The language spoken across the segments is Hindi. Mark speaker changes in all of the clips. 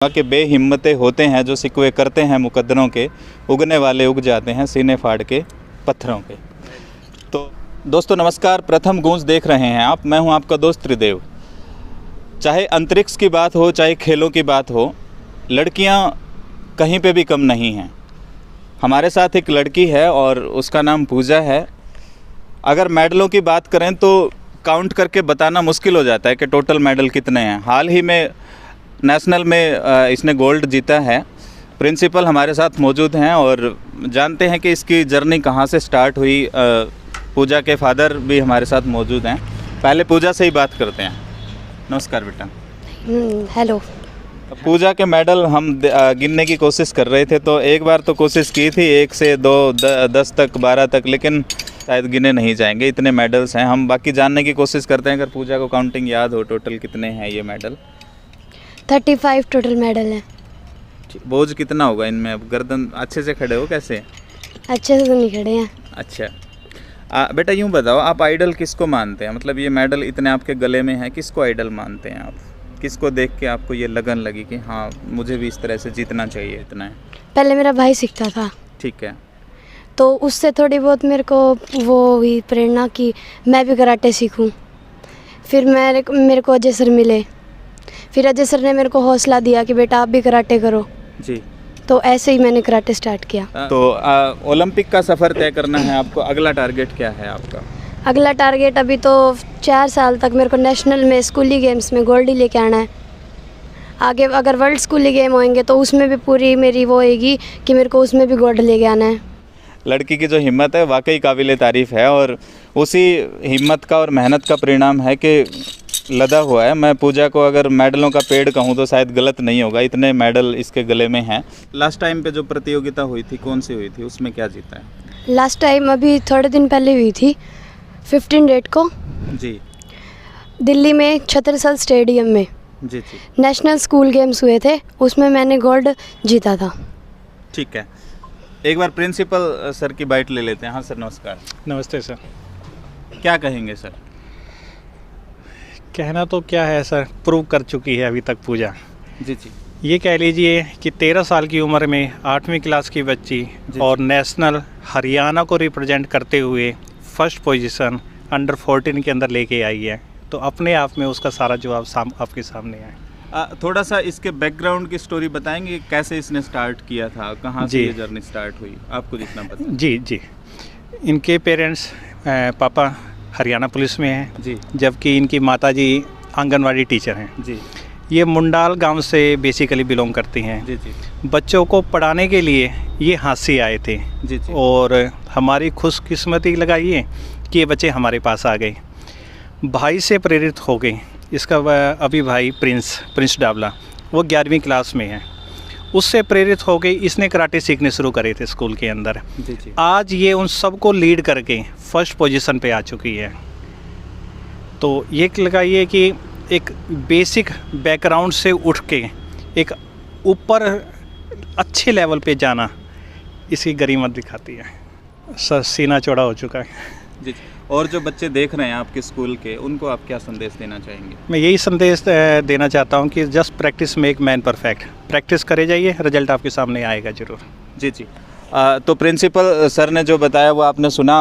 Speaker 1: के बेहिम्मते होते हैं जो सिकवे करते हैं मुकद्दरों के, उगने वाले उग जाते हैं सीने फाड़ के पत्थरों के। तो दोस्तों नमस्कार, प्रथम गूंज देख रहे हैं आप। मैं हूं आपका दोस्त त्रिदेव। चाहे अंतरिक्ष की बात हो, चाहे खेलों की बात हो, लड़कियां कहीं पे भी कम नहीं हैं। हमारे साथ एक लड़की है और उसका नाम पूजा है। अगर मेडलों की बात करें तो काउंट करके बताना मुश्किल हो जाता है कि टोटल मेडल कितने हैं। हाल ही में नेशनल में इसने गोल्ड जीता है। प्रिंसिपल हमारे साथ मौजूद हैं और जानते हैं कि इसकी जर्नी कहाँ से स्टार्ट हुई। पूजा के फादर भी हमारे साथ मौजूद हैं। पहले पूजा से ही बात करते हैं। नमस्कार बेटा।
Speaker 2: हेलो।
Speaker 1: पूजा के मेडल हम गिनने की कोशिश कर रहे थे, तो एक बार तो कोशिश की थी 1 से 2, 10 तक, 12 तक, लेकिन शायद गिने नहीं जाएंगे, इतने मेडल्स हैं। हम बाकी जानने की कोशिश करते हैं। अगर पूजा को काउंटिंग याद हो, टोटल कितने हैं ये मेडल?
Speaker 2: 35 टोटल मेडल है।
Speaker 1: बोझ कितना होगा इनमें? अब गर्दन अच्छे से खड़े हो कैसे?
Speaker 2: अच्छे से तो नहीं खड़े हैं।
Speaker 1: अच्छा बेटा, यूँ बताओ, आप आइडल किसको मानते हैं? मतलब ये मेडल इतने आपके गले में हैं, किसको आइडल मानते हैं आप? किसको देख के आपको ये लगन लगी कि हाँ मुझे भी इस तरह से जीतना चाहिए? इतना है।
Speaker 2: पहले मेरा भाई सीखता था,
Speaker 1: ठीक है,
Speaker 2: तो उससे थोड़ी बहुत मेरे को वो हुई प्रेरणा कि मैं भी कराटे सीखूं। फिर मेरे को अजय सर मिले। फिर अजय सर ने मेरे को हौसला दिया कि बेटा आप भी कराटे करो
Speaker 1: जी।
Speaker 2: तो ऐसे ही मैंने कराटे स्टार्ट किया।
Speaker 1: तो ओलंपिक का सफ़र तय करना है आपको। अगला टारगेट क्या है आपका?
Speaker 2: अगला टारगेट अभी तो 4 साल तक मेरे को नेशनल में स्कूली गेम्स में गोल्ड ही लेके आना है। आगे अगर वर्ल्ड स्कूली गेम होंगे तो उसमें भी पूरी मेरी वो होगी कि मेरे को उसमें भी गोल्ड लेके आना है।
Speaker 1: लड़की की जो हिम्मत है वाकई काबिले तारीफ़ है, और उसी हिम्मत का और मेहनत का परिणाम है कि लदा हुआ है। मैं पूजा को अगर मेडलों का पेड़ कहूँ तो शायद गलत नहीं होगा, इतने मेडल इसके गले में हैं। लास्ट टाइम पे जो प्रतियोगिता हुई थी, कौन सी हुई थी, उसमें क्या जीता है?
Speaker 2: लास्ट टाइम अभी थोड़े दिन पहले हुई थी, 15 डेट को
Speaker 1: जी,
Speaker 2: दिल्ली में छत्रसल स्टेडियम में
Speaker 1: जी जी,
Speaker 2: नेशनल स्कूल गेम्स हुए थे, उसमें मैंने गोल्ड जीता था।
Speaker 1: ठीक है। एक बार प्रिंसिपल सर की बाइट ले लेते हैं। हाँ सर, नमस्कार।
Speaker 3: नमस्ते सर।
Speaker 1: क्या कहेंगे सर?
Speaker 3: कहना तो क्या है सर, प्रूव कर चुकी है अभी तक पूजा।
Speaker 1: जी जी,
Speaker 3: ये कह लीजिए कि 13 साल की उम्र में 8वीं क्लास की बच्ची और नेशनल हरियाणा को रिप्रेजेंट करते हुए फर्स्ट पोजीशन अंडर 14 के अंदर लेके आई है, तो अपने आप में उसका सारा जवाब आपके सामने है।
Speaker 1: थोड़ा सा इसके बैकग्राउंड की स्टोरी बताएंगे, कैसे इसने स्टार्ट किया था, कहाँ से ये जर्नी स्टार्ट हुई, आपको जितना पता?
Speaker 3: जी जी, इनके पेरेंट्स पापा हरियाणा पुलिस में हैं
Speaker 1: जी,
Speaker 3: जबकि इनकी माताजी आंगनवाड़ी टीचर हैं
Speaker 1: जी।
Speaker 3: ये मुंडाल गांव से बेसिकली बिलोंग करती हैं।
Speaker 1: जी जी,
Speaker 3: बच्चों को पढ़ाने के लिए ये हांसी आए थे
Speaker 1: जी जी,
Speaker 3: और हमारी खुशकिस्मती लगाइए कि ये बच्चे हमारे पास आ गए। भाई से प्रेरित हो गए। इसका अभी भाई प्रिंस डावला, वो 11वीं क्लास में है। उससे प्रेरित हो गई, इसने कराटे सीखने शुरू करे थे स्कूल के अंदर।
Speaker 1: जी जी।
Speaker 3: आज ये उन सबको लीड करके फर्स्ट पोजीशन पे आ चुकी है। तो ये लगाइए कि एक बेसिक बैकग्राउंड से उठ के एक ऊपर अच्छे लेवल पे जाना इसकी गरिमा दिखाती है। सर सीना चौड़ा हो चुका है।
Speaker 1: जी, और जो बच्चे देख रहे हैं आपके स्कूल के, उनको आप क्या संदेश देना चाहेंगे?
Speaker 3: मैं यही संदेश देना चाहता हूँ कि just practice make man perfect. Practice करे जाइए, रिजल्ट आपके सामने आएगा ज़रूर।
Speaker 1: जी जी। तो प्रिंसिपल सर ने जो बताया वो आपने सुना।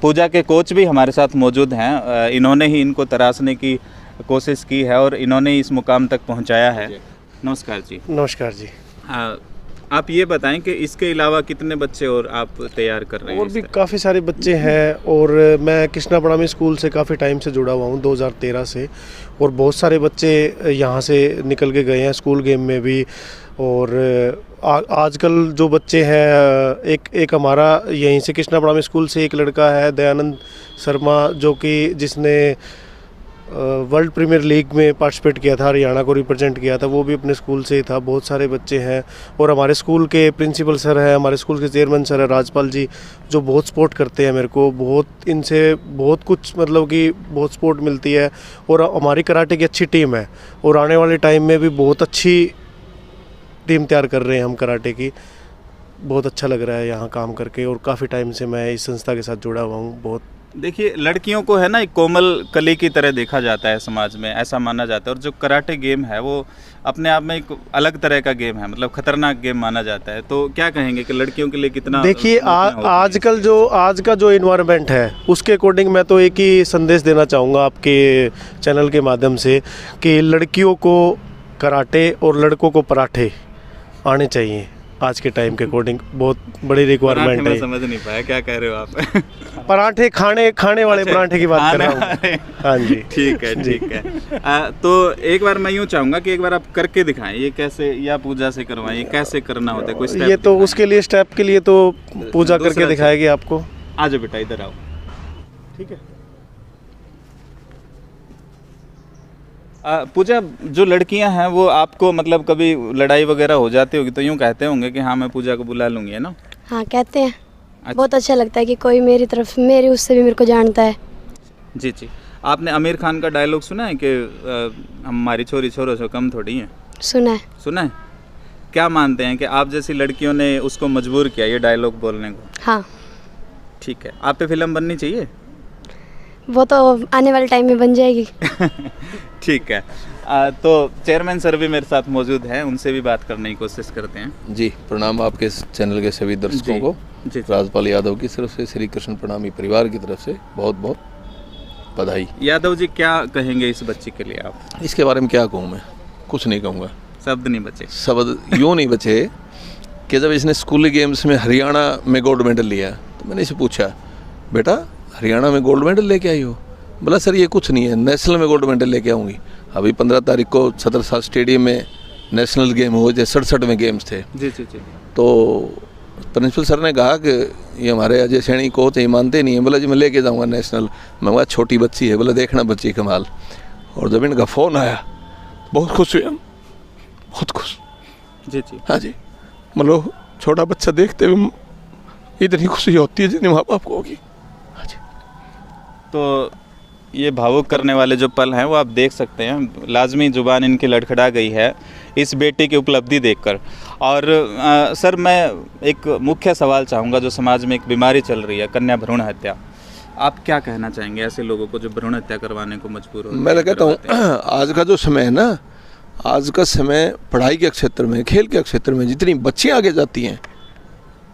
Speaker 1: पूजा के कोच भी हमारे साथ मौजूद हैं। इन्होंने ही इनको तराशने की कोशिश की है और इन्होंने ही इस मुकाम तक पहुंचाया है। नमस्कार जी।
Speaker 4: नमस्कार जी।
Speaker 1: आप ये बताएं कि इसके अलावा कितने बच्चे और आप तैयार कर रहे हैं?
Speaker 4: और भी काफ़ी सारे बच्चे हैं, और मैं कृष्णा प्रणामी स्कूल से काफ़ी टाइम से जुड़ा हुआ हूँ, 2013 से, और बहुत सारे बच्चे यहाँ से निकल के गए हैं स्कूल गेम में भी। और आजकल जो बच्चे हैं, एक हमारा यहीं से कृष्णा प्रणामी स्कूल से एक लड़का है दयानंद शर्मा, जो कि जिसने वर्ल्ड प्रीमियर लीग में पार्टिसिपेट किया था, हरियाणा को रिप्रेजेंट किया था, वो भी अपने स्कूल से ही था। बहुत सारे बच्चे हैं, और हमारे स्कूल के प्रिंसिपल सर हैं, हमारे स्कूल के चेयरमैन सर है राजपाल जी, जो बहुत सपोर्ट करते हैं मेरे को। बहुत इनसे बहुत कुछ मतलब कि बहुत सपोर्ट मिलती है, और हमारी कराटे की अच्छी टीम है, और आने वाले टाइम में भी बहुत अच्छी टीम तैयार कर रहे हैं हम कराटे की। बहुत अच्छा लग रहा है यहाँ काम करके, और काफ़ी टाइम से मैं इस संस्था के साथ जुड़ा हुआ हूँ। बहुत
Speaker 1: देखिए लड़कियों को है ना एक कोमल कली की तरह देखा जाता है समाज में, ऐसा माना जाता है। और जो कराटे गेम है वो अपने आप में एक अलग तरह का गेम है, मतलब खतरनाक गेम माना जाता है। तो क्या कहेंगे कि लड़कियों के लिए कितना
Speaker 4: देखिए आजकल जो आज का जो इन्वायरमेंट है उसके अकॉर्डिंग मैं तो एक ही संदेश देना चाहूँगा आपके चैनल के माध्यम से कि लड़कियों को कराटे और लड़कों को पराठे आने चाहिए। आज के टाइम के अकॉर्डिंग बहुत बड़ी रिक्वायरमेंट
Speaker 1: मैं
Speaker 4: है।
Speaker 1: समझ नहीं पाया क्या कह रहे हो आप।
Speaker 4: पराठे खाने वाले
Speaker 1: अच्छा,
Speaker 4: पराठे की बात कर रहा हूँ। हाँ जी
Speaker 1: ठीक है ठीक है। तो एक बार मैं यूँ चाहूँगा कि एक बार आप करके दिखाएं ये कैसे, या पूजा से करवाएं, ये कैसे करना होता है, कोई स्टेप
Speaker 4: ये तो उसके लिए स्टेप के लिए तो पूजा
Speaker 1: दूसरा
Speaker 4: करके दिखाएगी आपको।
Speaker 1: आ जाओ बेटा इधर आओ।
Speaker 4: ठीक है।
Speaker 1: पूजा, जो लड़कियां हैं वो आपको मतलब कभी लड़ाई वगैरह हो जाती होगी तो यूँ कहते होंगे कि हाँ मैं पूजा को बुला लूँगी, है ना?
Speaker 2: हाँ कहते हैं।
Speaker 1: अच्छा।
Speaker 2: बहुत अच्छा लगता है कि कोई मेरी उससे भी मेरे को जानता है।
Speaker 1: जी जी। आपने आमिर खान का डायलॉग सुना है कि हमारी छोरी छोरों से कम थोड़ी है?
Speaker 2: सुना है।
Speaker 1: सुना है? क्या मानते हैं कि आप जैसी लड़कियों ने उसको मजबूर किया ये डायलॉग बोलने को?
Speaker 2: हाँ
Speaker 1: ठीक है। आप पे फिल्म बननी चाहिए?
Speaker 2: वो तो आने वाले टाइम में बन जाएगी।
Speaker 1: ठीक है। तो चेयरमैन सर भी मेरे साथ मौजूद हैं, उनसे भी बात करने की कोशिश करते हैं।
Speaker 5: जी प्रणाम आपके चैनल के सभी दर्शकों
Speaker 1: जी,
Speaker 5: को।
Speaker 1: जी।
Speaker 5: राजपाल यादव की तरफ से, श्री कृष्ण प्रणामी परिवार की तरफ से बहुत बहुत बधाई।
Speaker 1: यादव जी क्या कहेंगे इस बच्ची के लिए आप?
Speaker 5: इसके बारे में क्या कहूँ मैं, कुछ नहीं कहूँगा,
Speaker 1: शब्द नहीं बचे।
Speaker 5: शब्द यूँ नहीं बचे कि जब इसने स्कूली गेम्स में हरियाणा में गोल्ड मेडल लिया तो मैंने इसे पूछा, बेटा हरियाणा में गोल्ड मेडल लेके आई हो? बोला सर ये कुछ नहीं है, नेशनल में गोल्ड मेडल लेके आऊँगी। अभी 15 तारीख को छतरसाल स्टेडियम में नेशनल गेम हुए थे, 67वें गेम्स थे।
Speaker 1: जी जी जी।
Speaker 5: तो प्रिंसिपल सर ने कहा कि ये हमारे अजय सैनी कोच ये मानते नहीं है। बोला जी मैं लेके जाऊँगा नेशनल। मैं बोला छोटी बच्ची है। बोला देखना बच्ची कमाल। और जब इनका फ़ोन आया बहुत खुश हुए हम, बहुत खुश।
Speaker 1: जी जी।
Speaker 5: हाँ जी, मतलब छोटा बच्चा देखते हुए इतनी खुशी होती है जितनी माँ बाप को होगी। हाँ जी।
Speaker 1: तो ये भावुक करने वाले जो पल हैं वो आप देख सकते हैं, लाजमी जुबान इनकी लड़खड़ा गई है इस बेटी की उपलब्धि देखकर। और सर मैं एक मुख्य सवाल चाहूँगा, जो समाज में एक बीमारी चल रही है कन्या भ्रूण हत्या, आप क्या कहना चाहेंगे ऐसे लोगों को जो भ्रूण हत्या करवाने को मजबूर हो?
Speaker 5: मैं कहता हूँ आज का जो समय है ना, आज का समय पढ़ाई के क्षेत्र में, खेल के क्षेत्र में जितनी बच्चियाँ आगे जाती हैं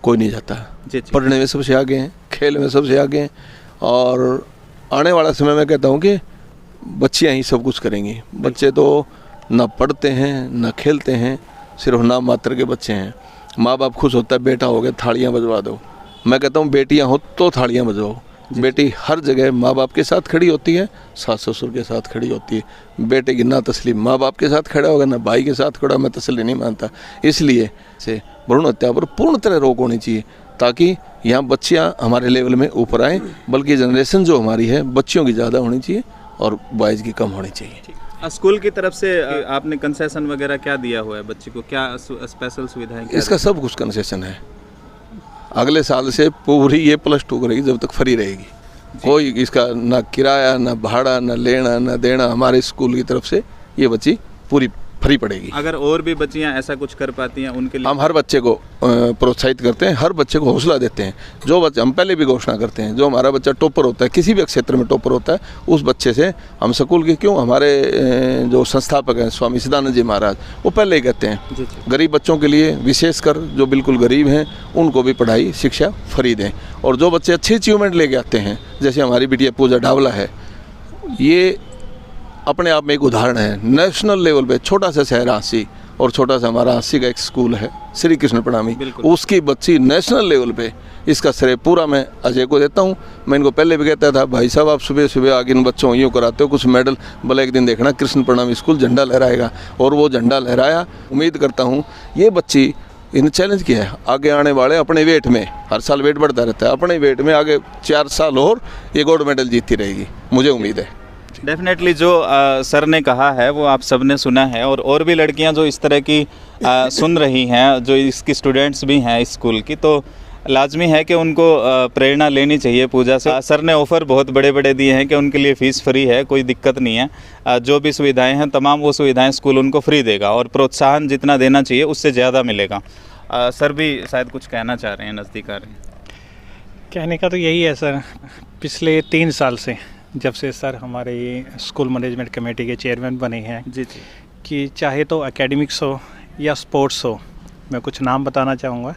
Speaker 5: कोई नहीं जाता।
Speaker 1: जी जी।
Speaker 5: पढ़ने में सबसे आगे हैं, खेल में सबसे आगे हैं। और आने वाला समय में कहता हूँ कि बच्चियाँ ही सब कुछ करेंगी। बच्चे तो ना पढ़ते हैं ना खेलते हैं, सिर्फ नाम मात्र के बच्चे हैं। माँ बाप खुश होता है बेटा हो गया थालियाँ बजवा दो। मैं कहता हूँ बेटियाँ हो तो थालियाँ बजवाओ। बेटी हर जगह माँ बाप के साथ खड़ी होती है, सास ससुर के साथ खड़ी होती है। बेटे की ना तस्लीम माँ बाप के साथ खड़ा होगा ना भाई के साथ खड़ा, मैं तसल्ली नहीं मानता। इसलिए से भ्रूण हत्या पर पूर्ण तरह रोक होनी चाहिए ताकि यहाँ बच्चियाँ हमारे लेवल में ऊपर आएँ, बल्कि जनरेशन जो हमारी है बच्चियों की ज़्यादा होनी चाहिए और बॉयज़ की कम होनी चाहिए।
Speaker 1: स्कूल की तरफ से आपने कंसेशन वगैरह क्या दिया हुआ है बच्ची को, क्या स्पेशल सुविधाएं?
Speaker 5: इसका सब कुछ कंसेशन है। अगले साल से पूरी ये +2 करेगी जब तक फ्री रहेगी। कोई इसका ना किराया ना भाड़ा ना लेना ना देना, हमारे स्कूल की तरफ से ये बच्ची पूरी फ्री पड़ेगी।
Speaker 1: अगर और भी बच्चियां ऐसा कुछ कर पाती हैं उनके लिए
Speaker 5: हम हर बच्चे को प्रोत्साहित करते हैं, हर बच्चे को हौसला देते हैं। जो बच्चे, हम पहले भी घोषणा करते हैं, जो हमारा बच्चा टॉपर होता है, किसी भी क्षेत्र में टॉपर होता है, उस बच्चे से हम स्कूल के हमारे जो संस्थापक हैं स्वामी सिद्धानंद जी महाराज, वो पहले ही कहते हैं गरीब बच्चों के लिए, विशेषकर जो बिल्कुल गरीब हैं उनको भी पढ़ाई शिक्षा फ्री दें। और जो बच्चे अच्छे अचीवमेंट लेके आते हैं, जैसे हमारी बिटिया पूजा डावला है, ये अपने आप में एक उदाहरण है। नेशनल लेवल पे छोटा सा शहर हांसी और छोटा सा हमारा हांसी का एक स्कूल है श्री कृष्ण प्रणामी, उसकी बच्ची नेशनल लेवल पे, इसका श्रेय पूरा मैं अजय को देता हूँ। मैं इनको पहले भी कहता था भाई साहब आप सुबह सुबह आगे इन बच्चों यूँ कराते हो कुछ मेडल, भले एक दिन देखना कृष्ण प्रणामी स्कूल झंडा लहराएगा। और वो झंडा लहराया। उम्मीद करता हूँ ये बच्ची, इन चैलेंज किया है आगे आने वाले अपने वेट में, हर साल वेट बढ़ता रहता है, अपने वेट में आगे 4 साल और ये गोल्ड मेडल जीतती रहेगी, मुझे उम्मीद है।
Speaker 1: डेफिनेटली जो सर ने कहा है वो आप सबने सुना है। और भी लड़कियां जो इस तरह की सुन रही हैं, जो इसकी स्टूडेंट्स भी हैं इस स्कूल की, तो लाजमी है कि उनको प्रेरणा लेनी चाहिए पूजा से। सर ने ऑफ़र बहुत बड़े बड़े दिए हैं कि उनके लिए फ़ीस फ्री है, कोई दिक्कत नहीं है। जो भी सुविधाएं हैं तमाम वो सुविधाएं स्कूल उनको फ्री देगा और प्रोत्साहन जितना देना चाहिए उससे ज़्यादा मिलेगा। सर भी शायद कुछ कहना चाह रहे हैं, नज़दीक आ रहे हैं।
Speaker 3: कहने का तो यही है सर, पिछले 3 साल से जब से सर हमारे स्कूल मैनेजमेंट कमेटी के चेयरमैन बने हैं
Speaker 1: जी जी
Speaker 3: कि चाहे तो एकेडमिक्स हो या स्पोर्ट्स हो, मैं कुछ नाम बताना चाहूँगा।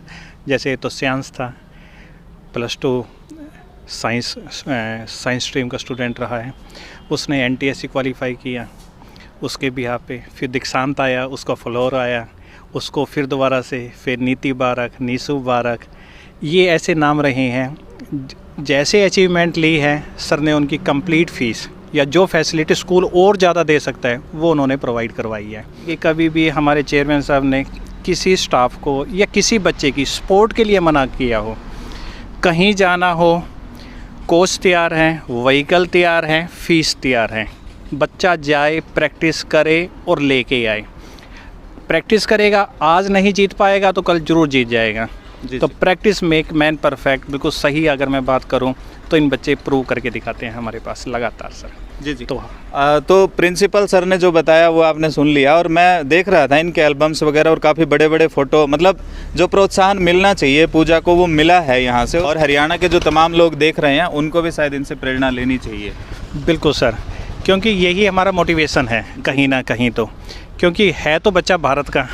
Speaker 3: जैसे तो सियांस था, +2 साइंस स्ट्रीम का स्टूडेंट रहा है, उसने NTSC क्वालिफाई किया, उसके बिहाफ पे फिर दीक्षांत आया, उसका फ्लोर आया, उसको फिर दोबारा से फिर नीति बारक, नीसू बारक, ये ऐसे नाम रहे हैं। जैसे अचीवमेंट ली है सर ने, उनकी कंप्लीट फ़ीस या जो फैसिलिटी स्कूल और ज़्यादा दे सकता है वो उन्होंने प्रोवाइड करवाई है। कि कभी भी हमारे चेयरमैन साहब ने किसी स्टाफ को या किसी बच्चे की स्पोर्ट के लिए मना किया हो, कहीं जाना हो, कोच तैयार हैं, व्हीकल तैयार हैं, फ़ीस तैयार है, बच्चा जाए, प्रैक्टिस करे और लेके आए। प्रैक्टिस करेगा, आज नहीं जीत पाएगा तो कल ज़रूर जीत जाएगा। तो प्रैक्टिस मेक मैन परफेक्ट, बिल्कुल सही। अगर मैं बात करूं तो इन बच्चे प्रूव करके दिखाते हैं हमारे पास लगातार सर।
Speaker 1: जी जी। तो प्रिंसिपल सर ने जो बताया वो आपने सुन लिया, और मैं देख रहा था इनके एल्बम्स वगैरह और काफ़ी बड़े बड़े फ़ोटो, मतलब जो प्रोत्साहन मिलना चाहिए पूजा को वो मिला है यहाँ से, और हरियाणा के जो तमाम लोग देख रहे हैं उनको भी शायद इनसे प्रेरणा लेनी चाहिए।
Speaker 3: बिल्कुल सर, क्योंकि यही हमारा मोटिवेशन है कहीं ना कहीं तो, क्योंकि है तो बच्चा भारत का।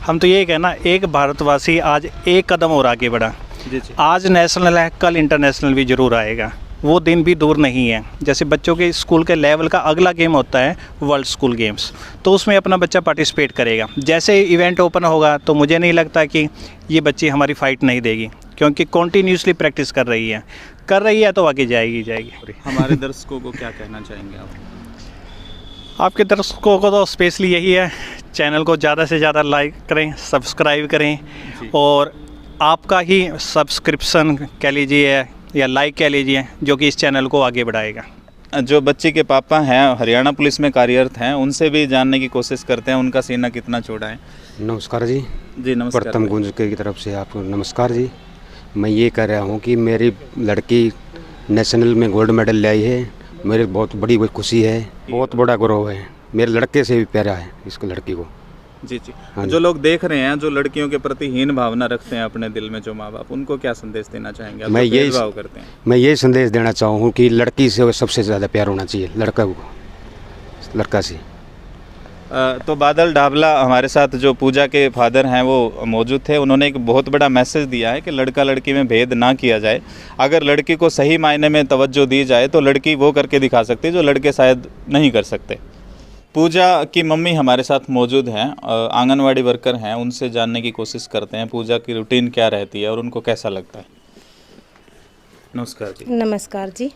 Speaker 3: हम तो यही कहना, एक भारतवासी आज एक कदम और आगे बढ़ा।
Speaker 1: जी जी।
Speaker 3: आज नेशनल है, कल इंटरनेशनल भी ज़रूर आएगा, वो दिन भी दूर नहीं है। जैसे बच्चों के स्कूल के लेवल का अगला गेम होता है वर्ल्ड स्कूल गेम्स, तो उसमें अपना बच्चा पार्टिसिपेट करेगा। जैसे इवेंट ओपन होगा तो मुझे नहीं लगता कि ये बच्ची हमारी फ़ाइट नहीं देगी, क्योंकि कॉन्टीन्यूसली प्रैक्टिस कर रही है तो आगे जाएगी।
Speaker 1: हमारे दर्शकों को क्या कहना चाहेंगे आप?
Speaker 3: आपके दर्शकों को तो स्पेशली यही है, चैनल को ज़्यादा से ज़्यादा लाइक करें, सब्सक्राइब करें, और आपका ही सब्सक्रिप्शन कह लीजिए या लाइक कह लीजिए, जो कि इस चैनल को आगे बढ़ाएगा।
Speaker 1: जो बच्ची के पापा हैं हरियाणा पुलिस में कार्यरत हैं, उनसे भी जानने की कोशिश करते हैं उनका सीना कितना चौड़ा है।
Speaker 6: नमस्कार जी।
Speaker 1: जी नमस्कार।
Speaker 6: प्रथम गुंज की तरफ से आपको नमस्कार जी। मैं ये कह रहा हूँ कि मेरी लड़की नेशनल में गोल्ड मेडल लाई है, मेरी बहुत बड़ी खुशी है, बहुत बड़ा गौरव है, मेरे लड़के से भी प्यारा है इसको लड़की को।
Speaker 1: जी जी।
Speaker 6: हाँ
Speaker 1: जो लोग देख रहे हैं, जो लड़कियों के प्रति हीन भावना रखते हैं अपने दिल में, जो माँ बाप, उनको क्या संदेश देना चाहेंगे आप?
Speaker 6: मैं
Speaker 1: जो
Speaker 6: यही
Speaker 1: भेदभाव करते हैं।
Speaker 6: मैं यही संदेश देना चाहूँ कि लड़की से सबसे ज़्यादा प्यार होना चाहिए लड़का को, लड़का से।
Speaker 1: तो बादल ढाबला हमारे साथ जो पूजा के फादर हैं वो मौजूद थे। उन्होंने एक बहुत बड़ा मैसेज दिया है कि लड़का लड़की में भेद ना किया जाए। अगर लड़की को सही मायने में तवज्जो दी जाए तो लड़की वो करके दिखा सकती है जो लड़के शायद नहीं कर सकते। पूजा की मम्मी हमारे साथ मौजूद हैं, आंगनवाड़ी वर्कर हैं, उनसे जानने की कोशिश करते हैं पूजा की रूटीन क्या रहती है और उनको कैसा लगता है। नमस्कार जी।
Speaker 7: नमस्कार जी।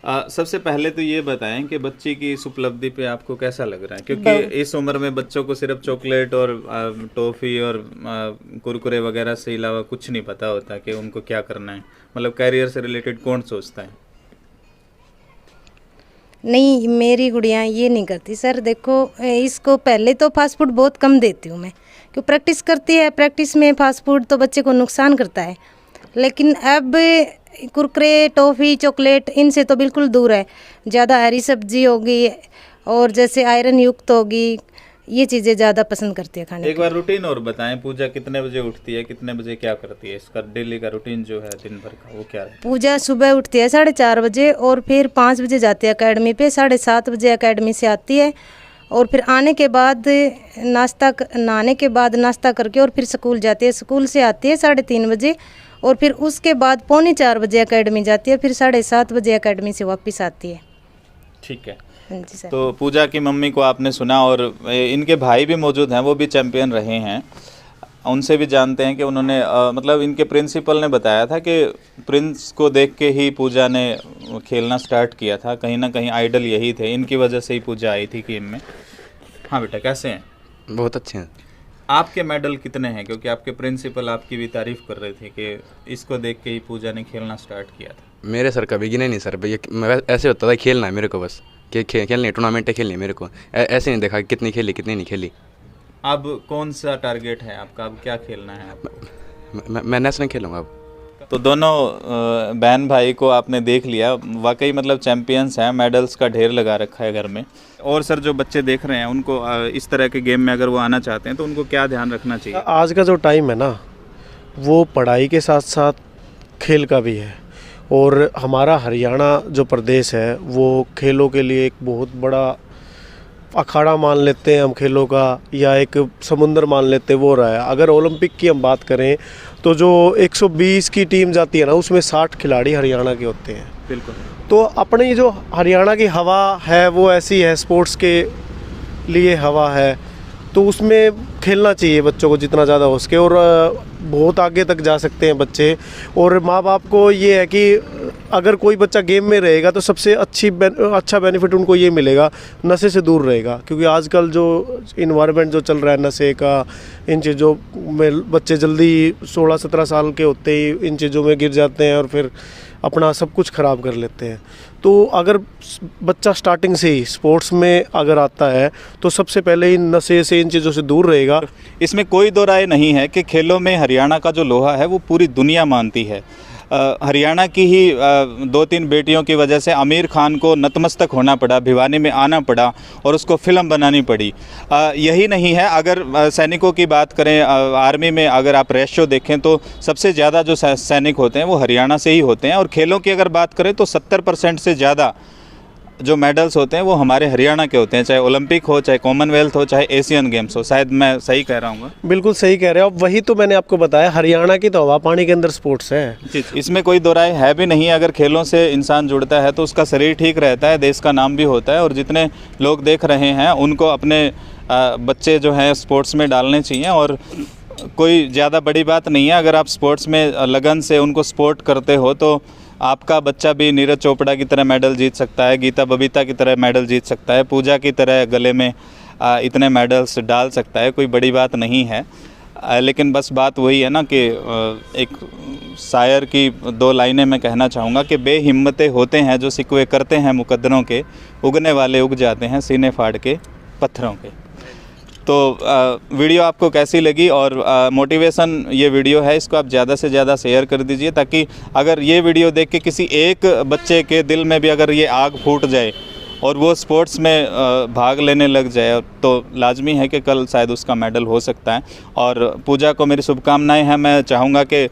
Speaker 1: सबसे पहले तो ये बताएं कि बच्ची की इस उपलब्धि पे आपको कैसा लग रहा है, क्योंकि इस उम्र में बच्चों को सिर्फ चॉकलेट और टॉफ़ी और कुरकुरे वगैरह से अलावा कुछ नहीं पता होता कि उनको क्या करना है। मतलब कैरियर से रिलेटेड कौन सोचता है?
Speaker 7: नहीं, मेरी गुड़िया ये नहीं करती सर। देखो, इसको पहले तो फास्ट फूड बहुत कम देती हूँ मैं, क्योंकि प्रैक्टिस करती है, प्रैक्टिस में फास्ट फूड तो बच्चे को नुकसान करता है। लेकिन अब कुरकुरे, टॉफ़ी, चॉकलेट इनसे तो बिल्कुल दूर है। ज़्यादा हरी सब्जी होगी और जैसे आयरन युक्त होगी, ये चीज़ें ज़्यादा पसंद करती है खाने।
Speaker 1: एक बार रूटीन और बताएं, पूजा कितने बजे उठती है, कितने बजे क्या करती है, इसका डेली का रूटीन जो है दिन भर का वो क्या है?
Speaker 7: पूजा सुबह उठती है 4:30 बजे और फिर 5 बजे जाती है एकेडमी पे, 7:30 बजे एकेडमी से आती है और फिर आने के बाद नहाने के बाद नाश्ता करके और फिर स्कूल जाती है। स्कूल से आती है 3:30 बजे और फिर उसके बाद 3:45 बजे एकेडमी जाती है, फिर 7:30 बजे एकेडमी से वापस आती है।
Speaker 1: ठीक है।
Speaker 7: जी सर।
Speaker 1: तो पूजा की मम्मी को आपने सुना, और इनके भाई भी मौजूद हैं, वो भी चैंपियन रहे हैं, उनसे भी जानते हैं कि उन्होंने मतलब इनके प्रिंसिपल ने बताया था कि प्रिंस को देख के ही पूजा ने खेलना स्टार्ट किया था। कहीं ना कहीं आइडल यही थे, इनकी वजह से ही पूजा आई थी गेम में। हाँ बेटा, कैसे हैं?
Speaker 8: बहुत अच्छे हैं।
Speaker 1: आपके मेडल कितने हैं? क्योंकि आपके प्रिंसिपल आपकी भी तारीफ कर रहे थे कि इसको देख के ही पूजा ने खेलना स्टार्ट किया था।
Speaker 8: मेरे सर कभी गिने नहीं सर, भैया ऐसे होता था खेलना है मेरे को, बस कि खेलनी टूर्नामेंट खेलनी मेरे को, ऐसे नहीं देखा कितनी खेली कितनी नहीं खेली।
Speaker 1: अब कौन सा टारगेट है आपका? अब क्या खेलना है आपको?
Speaker 8: मैं नेशनल खेलूँगा अब।
Speaker 1: तो दोनों बहन भाई को आपने देख लिया, वाकई मतलब चैंपियंस हैं, मेडल्स का ढेर लगा रखा है घर में। और सर, जो बच्चे देख रहे हैं उनको इस तरह के गेम में अगर वो आना चाहते हैं तो उनको क्या ध्यान रखना चाहिए?
Speaker 4: आज का जो टाइम है ना, वो पढ़ाई के साथ साथ खेल का भी है, और हमारा हरियाणा जो प्रदेश है वो खेलों के लिए एक बहुत बड़ा अखाड़ा मान लेते हैं हम खेलों का, या एक समुंदर मान लेते हैं, वो रहा है। अगर ओलंपिक की हम बात करें तो जो 120 की टीम जाती है ना, उसमें 60 खिलाड़ी हरियाणा के होते हैं।
Speaker 1: बिल्कुल।
Speaker 4: तो अपनी जो हरियाणा की हवा है वो ऐसी है, स्पोर्ट्स के लिए हवा है, तो उसमें खेलना चाहिए बच्चों को जितना ज़्यादा हो सके, और बहुत आगे तक जा सकते हैं बच्चे। और माँ बाप को ये है कि अगर कोई बच्चा गेम में रहेगा तो सबसे अच्छा बेनिफिट उनको ये मिलेगा, नशे से दूर रहेगा। क्योंकि आजकल जो इन्वायरमेंट जो चल रहा है नशे का, इन चीज़ों में बच्चे जल्दी 16-17 साल के होते ही इन चीज़ों में गिर जाते हैं और फिर अपना सब कुछ ख़राब कर लेते हैं। तो अगर बच्चा स्टार्टिंग से ही स्पोर्ट्स में अगर आता है तो सबसे पहले इन नशे से, इन चीज़ों से दूर रहेगा।
Speaker 1: इसमें कोई दो राय नहीं है कि खेलों में हरियाणा का जो लोहा है वो पूरी दुनिया मानती है। हरियाणा की ही 2-3 बेटियों की वजह से आमिर खान को नतमस्तक होना पड़ा, भिवानी में आना पड़ा और उसको फिल्म बनानी पड़ी। यही नहीं है, अगर सैनिकों की बात करें, आर्मी में अगर आप रेशियो देखें तो सबसे ज़्यादा जो सैनिक होते हैं वो हरियाणा से ही होते हैं। और खेलों की अगर बात करें तो 70% से ज़्यादा जो मेडल्स होते हैं वो हमारे हरियाणा के होते हैं, चाहे ओलंपिक हो, चाहे कॉमनवेल्थ हो, चाहे एशियन गेम्स हो। शायद मैं सही कह रहा हूँ?
Speaker 4: बिल्कुल सही कह रहे हो। अब वही तो मैंने आपको बताया, हरियाणा की तो हवा पानी के अंदर स्पोर्ट्स है।
Speaker 1: इसमें कोई दो राय है भी नहीं। अगर खेलों से इंसान जुड़ता है तो उसका शरीर ठीक रहता है, देश का नाम भी होता है। और जितने लोग देख रहे हैं उनको अपने बच्चे जो हैं स्पोर्ट्स में डालने चाहिए। और कोई ज़्यादा बड़ी बात नहीं है, अगर आप स्पोर्ट्स में लगन से उनको सपोर्ट करते हो तो आपका बच्चा भी नीरज चोपड़ा की तरह मेडल जीत सकता है, गीता बबीता की तरह मेडल जीत सकता है, पूजा की तरह गले में इतने मेडल्स डाल सकता है। कोई बड़ी बात नहीं है। लेकिन बस बात वही है ना कि एक शायर की 2 लाइनें मैं कहना चाहूँगा कि बेहिम्मते होते हैं जो शिकवे करते हैं मुकद्दरों के, उगने वाले उग जाते हैं सीने फाड़ के पत्थरों के। तो वीडियो आपको कैसी लगी? और मोटिवेशन ये वीडियो है, इसको आप ज़्यादा से ज़्यादा शेयर कर दीजिए, ताकि अगर ये वीडियो देख के किसी एक बच्चे के दिल में भी अगर ये आग फूट जाए और वो स्पोर्ट्स में भाग लेने लग जाए तो लाजमी है कि कल शायद उसका मेडल हो सकता है। और पूजा को मेरी शुभकामनाएं हैं। मैं चाहूँगा कि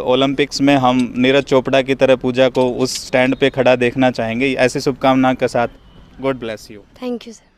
Speaker 1: ओलंपिक्स में हम नीरज चोपड़ा की तरह पूजा को उस स्टैंड पे खड़ा देखना चाहेंगे। ऐसी शुभकामना के साथ God bless you.
Speaker 2: Thank you sir.